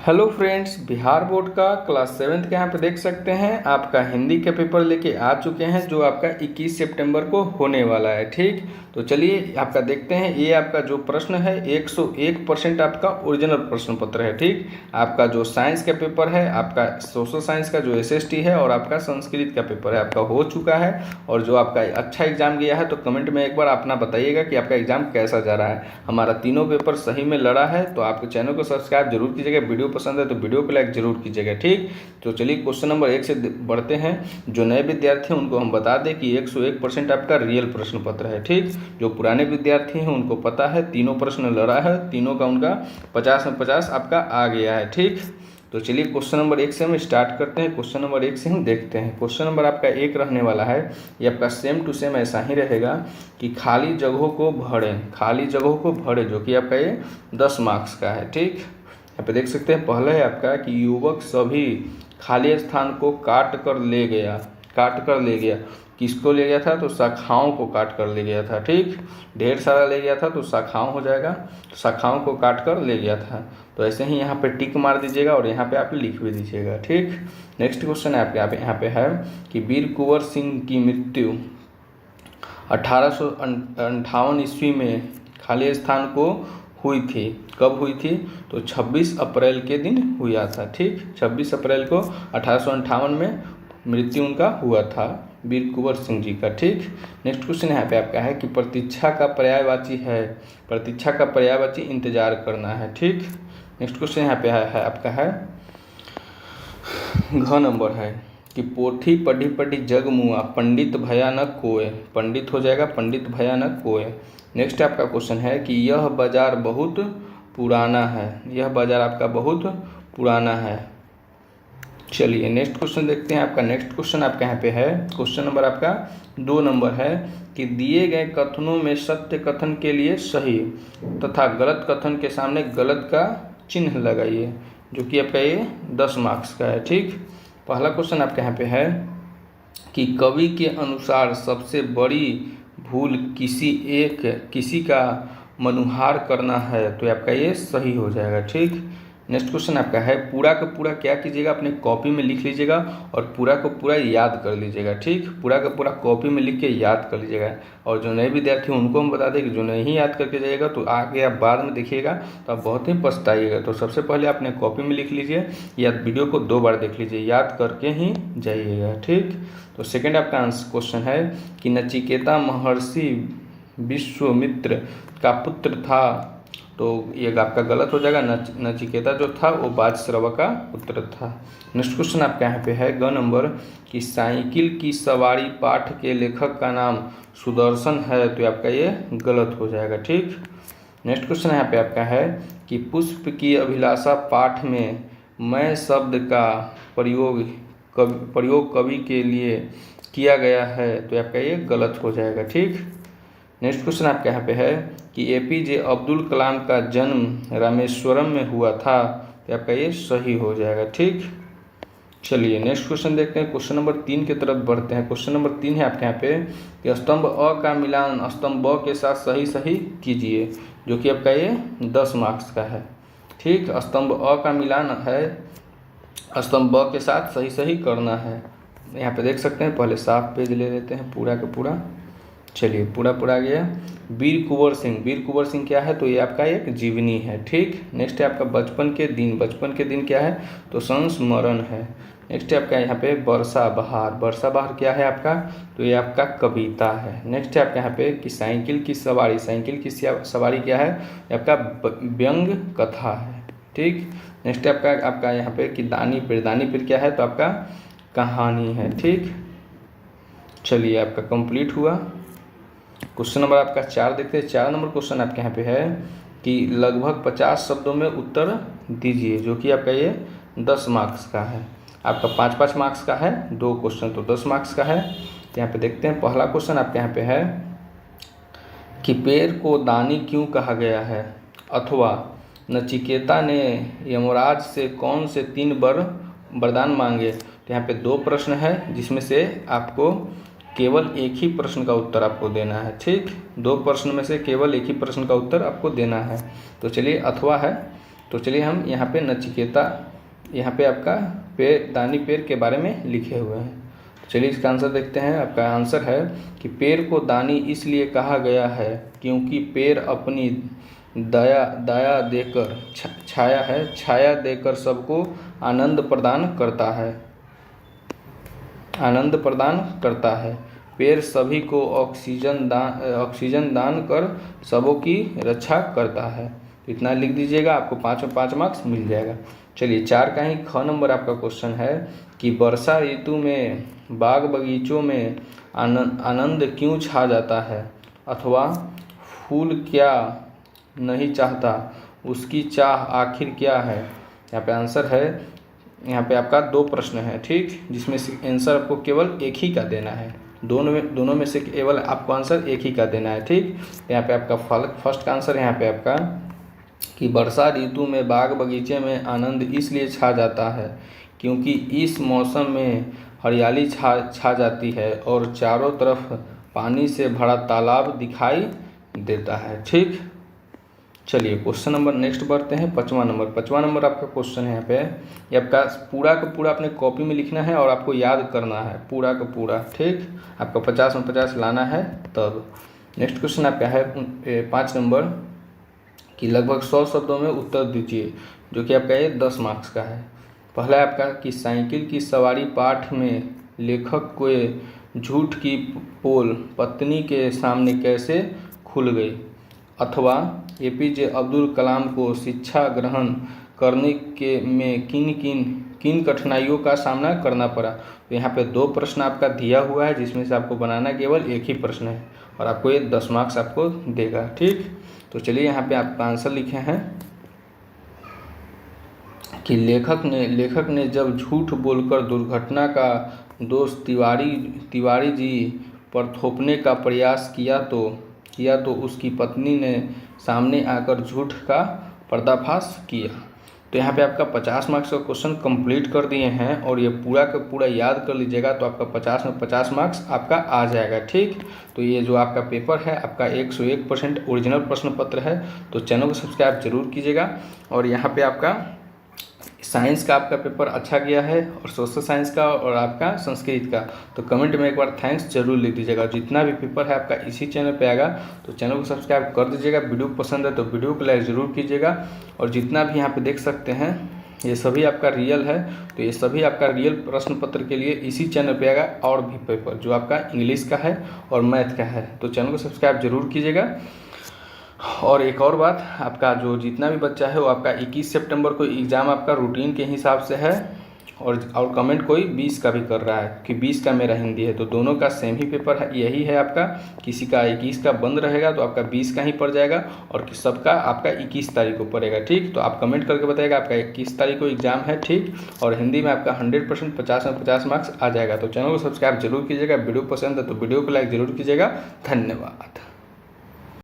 Hello friends, Bihar board का class 7th के यहाँ पे देख सकते हैं आपका हिंदी का पेपर लेके आ चुके हैं जो आपका 21 सितंबर को होने वाला है। ठीक, तो चलिए आपका देखते हैं। ये आपका जो प्रश्न है 101% आपका ओरिजिनल प्रश्न पत्र है। ठीक, आपका जो साइंस का पेपर है, आपका सोशल साइंस का जो एसएसटी है और आपका संस्कृत का पेपर है आपका हो चुका है। और जो आपका अच्छा एग्जाम गया है तो कमेंट में एक बार अपना बताइएगा कि आपका एग्जाम कैसा जा रहा है। हमारा तीनों पेपर सही में लड़ा है तो आपके चैनल को सब्सक्राइब जरूर कीजिएगा। वीडियो पसंद है तो वीडियो को लाइक जरूर कीजिएगा। ठीक, तो चलिए क्वेश्चन नंबर 1 से बढ़ते हैं। जो नए विद्यार्थी हैं उनको हम बता दें कि 101% आपका रियल प्रश्न पत्र है। ठीक, जो पुराने विद्यार्थी हैं उनको पता है तीनों प्रश्न लड़ा है, तीनों का उनका 50 में 50 आपका आ गया है। ठीक, तो चलिए क्वेश्चन नंबर 1 से हम स्टार्ट करते हैं। क्वेश्चन नंबर 1 से हम देखते हैं। क्वेश्चन नंबर आपका 1 रहने वाला है। ये आपका सेम टू सेम ऐसा ही रहेगा कि खाली जगहों को भरें, खाली जगहों को भरें, जो कि आपका ये 10 मार्क्स का है। ठीक, यहाँ पे देख सकते हैं। पहले है आपका कि युवक सभी खाली स्थान को काट कर ले गया। काट कर ले गया, किसको ले गया था? तो शाखाओं को काट कर ले गया था। ठीक, ढेर सारा ले गया था तो शाखाओं हो जाएगा, तो शाखाओं को काट कर ले गया था। तो ऐसे ही यहाँ पे टिक मार दीजिएगा और यहाँ पे आप लिख भी दीजिएगा। ठीक, नेक्स्ट क्वेश्चन है आपके यहाँ पे है कि वीर कुंवर सिंह की मृत्यु 1858 ईस्वी में खाली स्थान को हुई थी। कब हुई थी? तो 26 अप्रैल के दिन हुआ था। ठीक, 26 अप्रैल को 1858 में मृत्यु उनका हुआ था, वीर कुंवर सिंह जी का। ठीक, नेक्स्ट क्वेश्चन यहाँ पे आपका है कि प्रतीक्षा का पर्यायवाची है। प्रतीक्षा का पर्यायवाची इंतजार करना है। ठीक, नेक्स्ट क्वेश्चन यहाँ पे है आपका है घ नंबर है कि पोथी पढ़ी पढ़ी जग मुआ, पंडित भया न कोय। पंडित हो जाएगा, पंडित भया न कोय। नेक्स्ट आपका क्वेश्चन है कि यह बाजार बहुत पुराना है। यह बाजार आपका बहुत पुराना है। चलिए नेक्स्ट क्वेश्चन देखते हैं। आपका नेक्स्ट क्वेश्चन आपका यहाँ पे है। क्वेश्चन नंबर आपका 2 नंबर है कि दिए गए कथनों में सत्य कथन के लिए सही तथा गलत कथन के सामने गलत का चिन्ह लगाइए, जो कि आपका ये 10 मार्क्स का है। ठीक, पहला क्वेश्चन आपके यहाँ पे है कि कवि के अनुसार सबसे बड़ी भूल किसी का मनुहार करना है, तो आपका ये सही हो जाएगा। ठीक, नेक्स्ट क्वेश्चन आपका है पूरा का पूरा क्या कीजिएगा, अपने कॉपी में लिख लीजिएगा और पूरा का पूरा याद कर लीजिएगा। ठीक, पूरा का पूरा कॉपी में लिख के याद कर लीजिएगा। और जो नए विद्यार्थी हैं उनको हम बता दें कि जो नहीं याद करके जाइएगा तो आगे आप बाद में देखिएगा तो आप बहुत ही पछताइएगा। तो सबसे पहले अपने कॉपी में लिख लीजिए या वीडियो को 2 बार देख लीजिए, याद करके ही जाइएगा। ठीक, तो सेकेंड आपका आंसर क्वेश्चन है कि नचिकेता महर्षि विश्वामित्र का पुत्र था, तो ये आपका गलत हो जाएगा। नचिकेता जो था वो बाजश्रवा का पुत्र था। नेक्स्ट क्वेश्चन आपका यहाँ पे है ग नंबर कि साइकिल की सवारी पाठ के लेखक का नाम सुदर्शन है, तो आपका ये गलत हो जाएगा। ठीक, नेक्स्ट क्वेश्चन यहाँ पे आपका है कि पुष्प की अभिलाषा पाठ में मैं शब्द का प्रयोग कवि के लिए किया गया है, तो आपका ये गलत हो जाएगा। ठीक, नेक्स्ट क्वेश्चन आपके यहाँ पे है कि एपीजे अब्दुल कलाम का जन्म रामेश्वरम में हुआ था, तो आपका ये सही हो जाएगा। ठीक, चलिए नेक्स्ट क्वेश्चन देखते हैं। क्वेश्चन नंबर 3 की तरफ बढ़ते हैं। क्वेश्चन नंबर 3 है आपके यहाँ पे कि स्तंभ अ का मिलान स्तंभ ब के साथ सही सही कीजिए, जो कि आपका ये 10 मार्क्स का है। ठीक, स्तंभ अ का मिलान है, स्तंभ ब के साथ सही सही करना है। यहाँ पे देख सकते हैं। पहले साफ पेज ले लेते हैं पूरा का पूरा। चलिए पूरा पूरा आ गया। वीर कुंवर सिंह, वीर कुंवर सिंह क्या है? तो ये आपका एक जीवनी है। ठीक, नेक्स्ट है आपका बचपन के दिन। बचपन के दिन क्या है? तो संस्मरण है। नेक्स्ट है आपका यहाँ पे वर्षा बहार। वर्षा बहार क्या है आपका? तो ये आपका कविता है। नेक्स्ट है आपका यहाँ पे कि साइकिल की सवारी। साइकिल की सवारी क्या है? ये आपका व्यंग कथा है। ठीक, नेक्स्ट है आपका यहाँ पे कि दानी पीर। दानी पीर क्या है? तो आपका कहानी है। ठीक, चलिए आपका कंप्लीट हुआ। क्वेश्चन नंबर आपका 4 देखते हैं। 4 नंबर क्वेश्चन आपके यहाँ पे है कि लगभग 50 शब्दों में उत्तर दीजिए, जो कि आपका ये 10 मार्क्स का है। आपका 5-5 मार्क्स का है, 2 क्वेश्चन तो 10 मार्क्स का है। यहाँ पे देखते हैं। पहला क्वेश्चन आपके यहाँ पे है कि पेड़ को दानी क्यों कहा गया है, अथवा नचिकेता ने यमराज से कौन से 3 वरदान मांगे। तो यहाँ पे 2 प्रश्न है, जिसमें से आपको केवल एक ही प्रश्न का उत्तर आपको देना है। ठीक, 2 प्रश्न में से केवल एक ही प्रश्न का उत्तर आपको देना है। तो चलिए अथवा है, तो चलिए हम यहाँ पे नचिकेता, यहाँ पे आपका पेड़, दानी पेड़ के बारे में लिखे हुए हैं। तो चलिए इसका आंसर देखते हैं। आपका आंसर है कि पेड़ को दानी इसलिए कहा गया है क्योंकि पेड़ अपनी दया देकर छाया देकर सबको आनंद प्रदान करता है। पेड़ सभी को ऑक्सीजन दान कर सबों की रक्षा करता है। इतना लिख दीजिएगा, आपको 5 में 5 मार्क्स मिल जाएगा। चलिए 4 का ही ख नंबर आपका क्वेश्चन है कि वर्षा ऋतु में बाग बगीचों में आनंद क्यों छा जाता है, अथवा फूल क्या नहीं चाहता, उसकी चाह आखिर क्या है। यहाँ पे आंसर है, यहाँ पे आपका 2 प्रश्न है, ठीक, जिसमें से आंसर आपको केवल एक ही का देना है। दोनों में से केवल आपको आंसर एक ही का देना है, ठीक। यहाँ पे आपका फर्स्ट का आंसर यहाँ पे आपका कि वर्षा ऋतु में बाग बगीचे में आनंद इसलिए छा जाता है क्योंकि इस मौसम में हरियाली छा जाती है और चारों तरफ पानी से भरा तालाब दिखाई देता है, ठीक। चलिए क्वेश्चन नंबर नेक्स्ट बढ़ते हैं। 5वां नंबर आपका क्वेश्चन है यहाँ पे, ये आपका पूरा का पूरा अपने कॉपी में लिखना है और आपको याद करना है पूरा का पूरा, ठीक। आपका 50 में 50 लाना है तब। नेक्स्ट क्वेश्चन आपका है 5 नंबर कि लगभग 100 शब्दों में उत्तर दीजिए, जो कि आपका ये 10 मार्क्स का है। पहला है आपका कि साइकिल की सवारी पाठ में लेखक को झूठ की पोल पत्नी के सामने कैसे खुल गई, अथवा एपीजे अब्दुल कलाम को शिक्षा ग्रहण करने के में किन कठिनाइयों का सामना करना पड़ा। तो यहाँ पे 2 प्रश्न आपका दिया हुआ है, जिसमें से आपको बनाना केवल एक ही प्रश्न है और आपको ये 10 मार्क्स आपको देगा, ठीक। तो चलिए यहाँ पे आपका आंसर लिखे हैं कि लेखक ने जब झूठ बोलकर दुर्घटना का दोष तिवारी जी पर थोपने का प्रयास किया तो उसकी पत्नी ने सामने आकर झूठ का पर्दाफाश किया। तो यहाँ पे आपका 50 मार्क्स का क्वेश्चन कंप्लीट कर दिए हैं और ये पूरा का पूरा याद कर लीजिएगा, तो आपका 50 में 50 मार्क्स आपका आ जाएगा, ठीक। तो ये जो आपका पेपर है आपका 101% ओरिजिनल प्रश्न पत्र है। तो चैनल को सब्सक्राइब जरूर कीजिएगा। और यहाँ पे आपका साइंस का आपका पेपर अच्छा गया है और सोशल साइंस का और आपका संस्कृत का, तो कमेंट में एक बार थैंक्स जरूर लिख दीजिएगा। जितना भी पेपर है आपका इसी चैनल पे आएगा, तो चैनल को सब्सक्राइब कर दीजिएगा। वीडियो पसंद है तो वीडियो को लाइक ज़रूर कीजिएगा। और जितना भी यहाँ पे देख सकते हैं ये सभी आपका रियल है, तो ये सभी आपका रियल प्रश्न पत्र के लिए इसी चैनल पे आएगा। और भी पेपर जो आपका इंग्लिश का है और मैथ का है, तो चैनल को सब्सक्राइब जरूर कीजिएगा। और एक और बात, आपका जो जितना भी बच्चा है वो आपका 21 सितंबर को एग्ज़ाम आपका रूटीन के हिसाब से है। और कमेंट कोई 20 का भी कर रहा है कि 20 का मेरा हिंदी है, तो दोनों का सेम ही पेपर है, यही है आपका। किसी का 21 का बंद रहेगा तो आपका 20 का ही पड़ जाएगा और सबका आपका 21 तारीख को पड़ेगा, ठीक। तो आप कमेंट करके बताइएगा आपका 21 तारीख को एग्जाम है, ठीक। और हिंदी में आपका 100% 50 में 50 मार्क्स आ जाएगा। तो चैनल को सब्सक्राइब जरूर कीजिएगा। वीडियो पसंद है तो वीडियो को लाइक जरूर कीजिएगा। धन्यवाद।